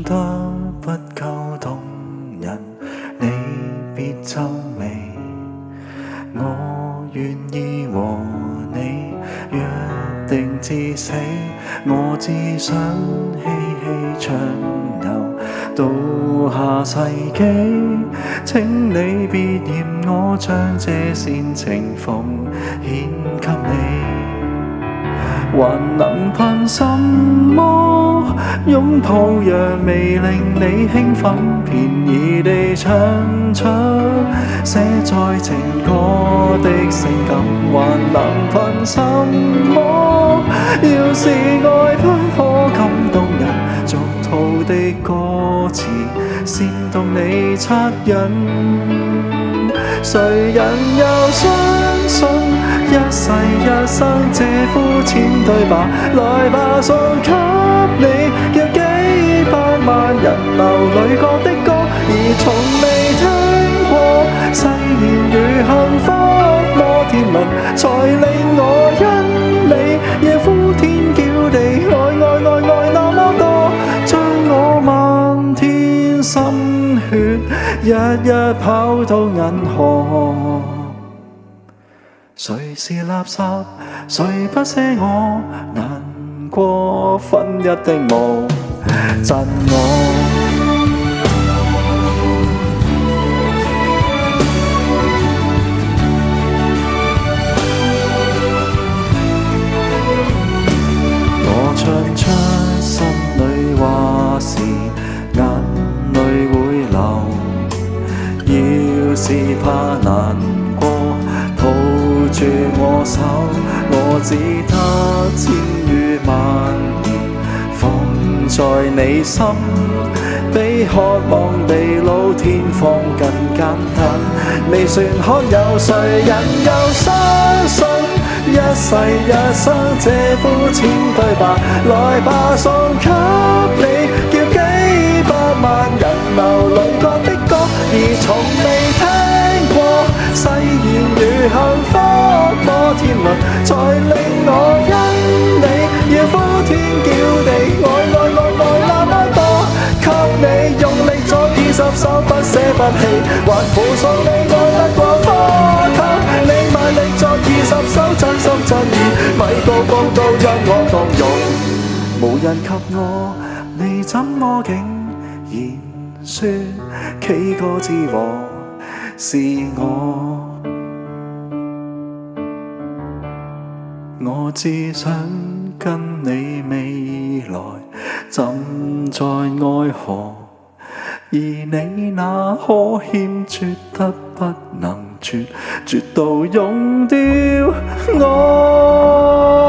得不夠動人，你別皺眉。我願意和你約定至死，我只想嬉戲暢遊到下世紀。請你別嫌我將這煽情奉獻給你，還能憑什麼擁抱若未令你興奮，便宜地唱出寫在情歌的性感，還能憑什麼？要是愛不可感動人，俗套的歌詞煽動你惻隱，誰人又相信一世一生這膚淺對白？來吧，送給你叫幾百萬人流裏覺的歌，而從未聽過誓言如幸福摩天輪，才令我因你夜呼天叫地愛愛愛愛那麼多，將我漫天心血日日跑到銀河。誰是垃圾？誰不捨我？難過分一定無贈我。我唱出心裏話時，眼淚會流。要是怕難過，抱住我手，我只得千語萬言放在你心，比渴望地老天荒更簡單。未算罕有，誰人又相信一世一生這膚淺對白？來吧，送給你叫幾百萬人流裏覺的歌，而從未聽過誓言如幸福摩天輪，才令我因你要呼天叫地愛愛愛愛那麼多，給你用力作20首不捨不棄，還附送你愛得過火，給你賣力作20首真心真意，米高高都因我動容，無人及我，你怎麼竟然說幾個字和是我？我只想跟你未來浸在愛河，而你那可欠絕得不能絕，絕到溶掉我。